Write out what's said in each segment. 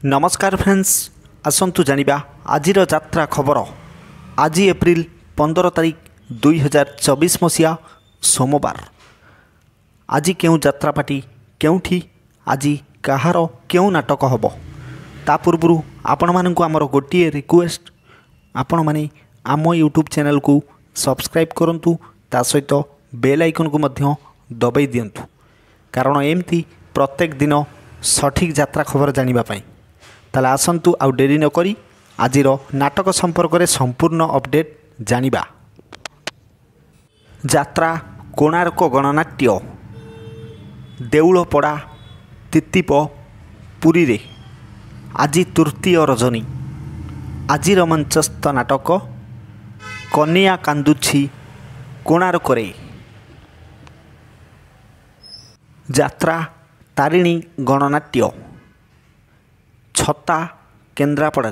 नमस्कार फ्रेंड्स, आसंतु जानिबा आजिर यात्रा खबर। आज एप्रिल 15 तारिख 2024 मसीहा सोमवार। आज क्यों यात्रापाटी केउठी आज कहार क्यों नाटक हम ता पूर्व आपण मानक आमर गोटे रिक्वेस्ट, आपण माने आम यूट्यूब चैनल को सब्सक्राइब करंतु, ता सहित बेल आइकन को मध्य दबाई दियंतु, कारण एमती प्रत्येक दिन सठिक यात्रा खबर जानिबा पई। ताले आसंतु आउ डेरी न करी आजिर नाटक संपर्क में संपूर्ण अपडेट जानिबा। यात्रा कोणार्क गणनाट्य देउलपड़ा तित्तीप पुरी रे आज तृतीय रजनी। आजिर मंचस्थ नाटक कन्या कांदुछि कोणार्क रे। यात्रा तारिणी गणनाट्य छता केन्द्रापड़ा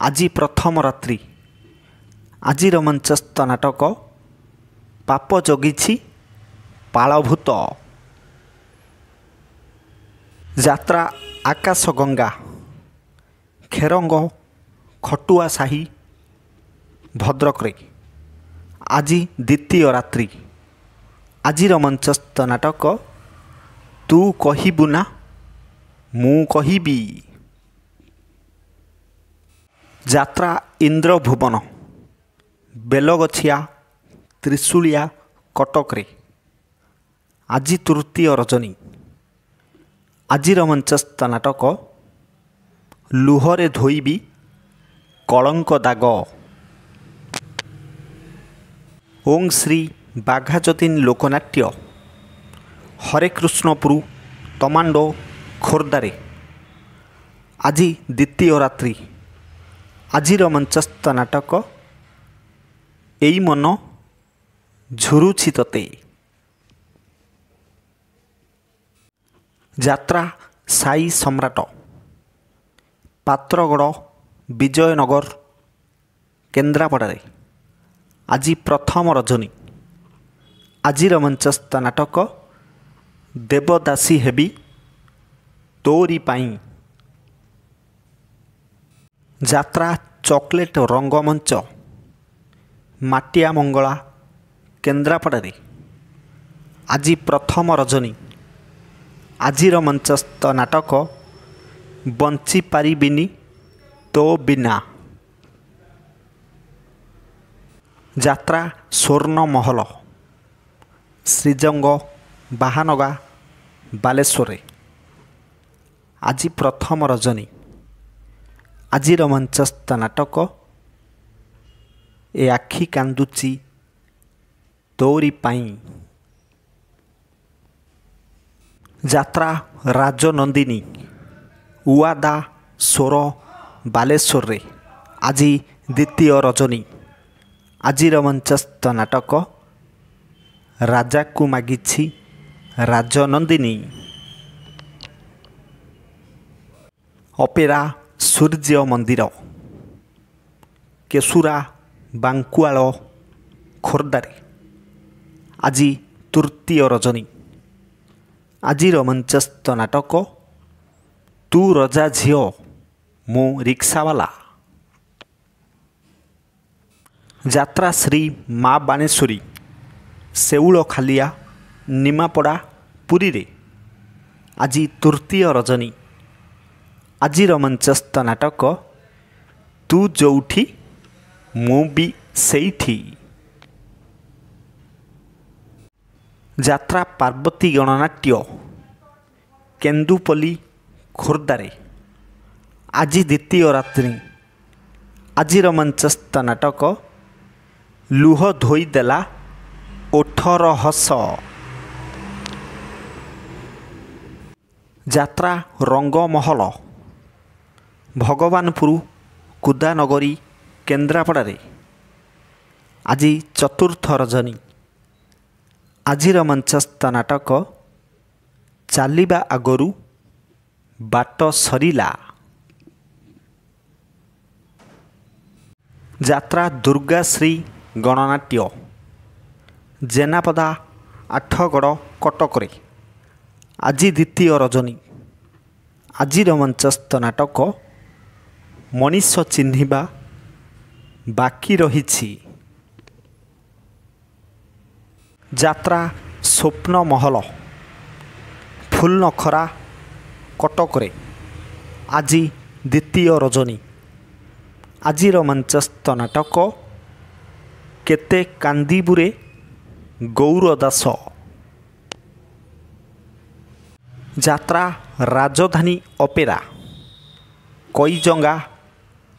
आज प्रथम रात्रि। आजिर मंचस्थ नाटक पाप जगिछि पालभूत। यात्रा आकाश गंगा खेरंग खटुआ साही भद्रक रे आज द्वितीय रात्रि। आजिर मंचस्थ नाटक तू कहिबु ना मु कहिबी। यात्रा इंद्रभुवन बेलगछिया त्रिशूलिया कटक रे आज तृतीय रजनी। आजिर मंचस्थ नाटक लुहरे धोइबी कलंक दाग। ओं श्री बाघाजतीन लोकनाट्य हरे कृष्णपुर तमांडो खोर्धारे आज द्वितीय रात्रि। आजिर मंचस्थ नाटक एई मन झुरुछि तते। यात्रा साई सम्राट पात्रगड़ विजयनगर केन्द्रापड़ा आज प्रथम रजनी। आजिर मंचस्थ नाटक देवदासी हेबी तोरी पाई। यात्रा चॉकलेट रंगमंच माटिया मंगला केन्द्रापड़ा आज प्रथम रजनी। आजिर मंचस्थ नाटक बंची पारिबिनी तो बिना। यात्रा स्वर्ण महल श्रीजंग बाहानगा बालेश्वर आज प्रथम रजनी। आजिर मंचस्थ नाटक ए आखि कांदुची तोरी पाई। यात्रा राजनंदिनी उवादा सोर बालेश्वर आज द्वितीय रजनी। आजिर मंचस्थ नाटक राजा को मागिछि राजनंदिनी। अपेरा सूर्य मंदिर केशुरा बांकुआल खोर्धारे आज तृतीय रजनी। आजिर मंचस्थ नाटक तू रजा झियो मु रिक्सावाला। यात्रा श्री माँ बाणेश्वरी सेउल खालिया निमापड़ा पुरी रे आज तृतीय रजनी। आजिर मंचस्थ नाटक तू जोठी मु भी सेठी। यात्रा पार्वती गणनाट्य केन्दुपल्ली खोर्धारे आज द्वितीय रात्रि। आजिर मंचस्थ नाटक लुह धोईदेला ओठर हस। यात्रा रंगमहल भगवानपुर कुदानगरी केन्द्रापड़ा आज चतुर्थ रजनी। आजिर मंचस्थ नाटक चालिबा आगरू बाट सरिला। यात्रा दुर्गाश्री गणनाट्य जेनापदा आठगड़ कटक आज द्वितीय रजनी। ଆଜିର ମଞ୍ଚସ୍ଥ ନାଟକ ମଣିଷ ଚିହ୍ନିବା ବାକି ରହିଛି। ଯାତ୍ରା ସ୍ୱପ୍ନ ମହଲ ଫୁଲନଖରା କଟକରେ ଆଜି ଦ୍ୱିତୀୟ ରଜନୀ। ଆଜିର ମଞ୍ଚସ୍ଥ ନାଟକ କେତେ କାନ୍ଦିବୁରେ ଗୌର ଦାସ। ଯାତ୍ରା ରାଜଧାନୀ ଅପେରା କଇଜଙ୍ଗା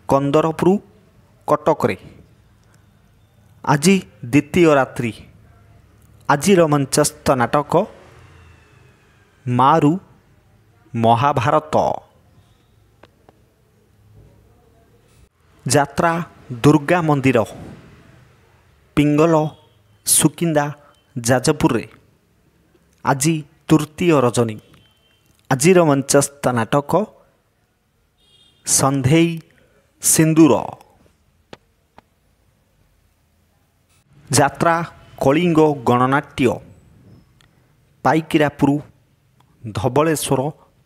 କନ୍ଦରପୁର କଟକରେ ଆଜି ଦ୍ୱିତୀୟ ରାତ୍ରି। ଆଜିର ମଞ୍ଚସ୍ଥ ନାଟକ ମାରୁ ମହାଭାରତ। ଯାତ୍ରା ଦୁର୍ଗା ମନ୍ଦିର ପିଙ୍ଗଲ ସୁକିନ୍ଦା ଯାଜପୁରରେ ଆଜି ତୃତୀୟ ରଜନୀ। ଆଜିର ମଞ୍ଚସ୍ଥ ନାଟକ ସନ୍ଧେଇ ସିନ୍ଦୁର। ଯାତ୍ରା କଳିଙ୍ଗ ଗଣନାଟ୍ୟ ପାଇକିରାପୁର ଧବଳେଶ୍ୱର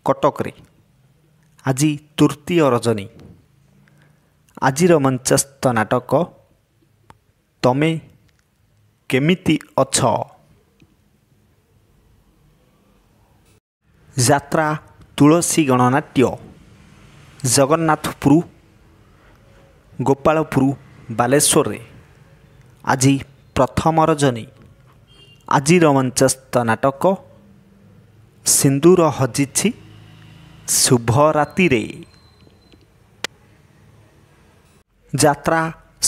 କଟକରେ ଆଜି ତୃତୀୟ ରଜନୀ। ଆଜିର ମଞ୍ଚସ୍ଥ ନାଟକ ତମେ କେମିତି ଅଛ। ଯାତ୍ରା ତୁଳସୀ ଗଣନାଟ୍ୟ ଜଗନ୍ନାଥପୁର ଗୋପାଳପୁର ବାଲେଶ୍ୱରରେ ଆଜି ପ୍ରଥମ ରଜନୀ। ଆଜିର ମଞ୍ଚସ୍ଥ ନାଟକ ସିନ୍ଦୁର ହଜିଛି ଶୁଭ ରାତିରେ। ଯାତ୍ରା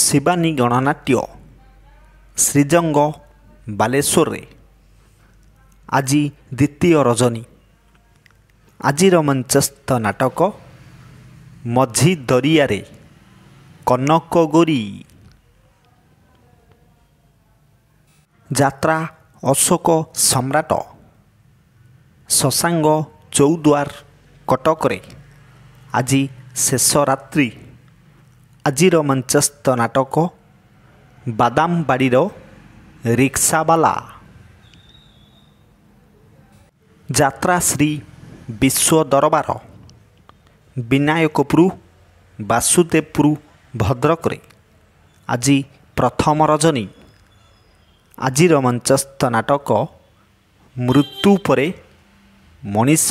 ଶିବାନୀ ଗଣନାଟ୍ୟ ଶ୍ରୀଜଙ୍ଗ ବାଲେଶ୍ୱରରେ ଆଜି ଦ୍ୱିତୀୟ ରଜନୀ। ଆଜିର ମଞ୍ଚସ୍ଥ ନାଟକ ମଝି ଦରିଆରେ କନକଗୋରୀ। ଯାତ୍ରା ଅଶୋକ ସମ୍ରାଟ ଶଶାଙ୍ଗ ଚୌଦ୍ୱାର କଟକରେ ଆଜି ଶେଷ ରାତ୍ରି। ଆଜିର ମଞ୍ଚସ୍ଥ ନାଟକ ବାଦାମବାଡ଼ିର ରିକ୍ସାବାଲା। ଯାତ୍ରା ଶ୍ରୀ ବିଶ୍ୱ ଦରବାର ବିନାୟକପୁର ବାସୁଦେବପୁର ଭଦ୍ରକରେ ଆଜି ପ୍ରଥମ ରଜନୀ। ଆଜିର ମଞ୍ଚସ୍ଥ ନାଟକ ମୃତ୍ୟୁ ପରେ ମଣିଷ।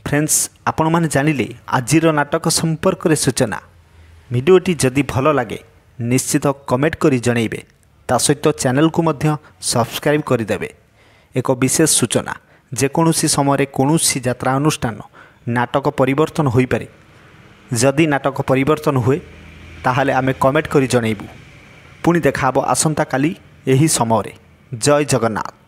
ଫ୍ରେଣ୍ଡସ୍, ଆପଣମାନେ ଜାଣିଲେ ଆଜିର ନାଟକ ସମ୍ପର୍କରେ ସୂଚନା। ଭିଡ଼ିଓଟି ଯଦି ଭଲ ଲାଗେ ନିଶ୍ଚିତ କମେଣ୍ଟ କରି ଜଣାଇବେ। ତା ସହିତ ଚ୍ୟାନେଲକୁ ମଧ୍ୟ ସବସ୍କ୍ରାଇବ୍ କରିଦେବେ। ଏକ ବିଶେଷ ସୂଚନା, ଯେକୌଣସି ସମୟରେ କୌଣସି ଯାତ୍ରା ଅନୁଷ୍ଠାନ ନାଟକ ପରିବର୍ତ୍ତନ ହୋଇପାରେ। ଯଦି ନାଟକ ପରିବର୍ତ୍ତନ ହୁଏ ତାହେଲେ ଆମେ କମେଣ୍ଟ କରି ଜଣାଇବୁ। ପୁଣି ଦେଖାହେବ ଆସନ୍ତାକାଲି ଏହି ସମୟରେ। ଜୟ ଜଗନ୍ନାଥ।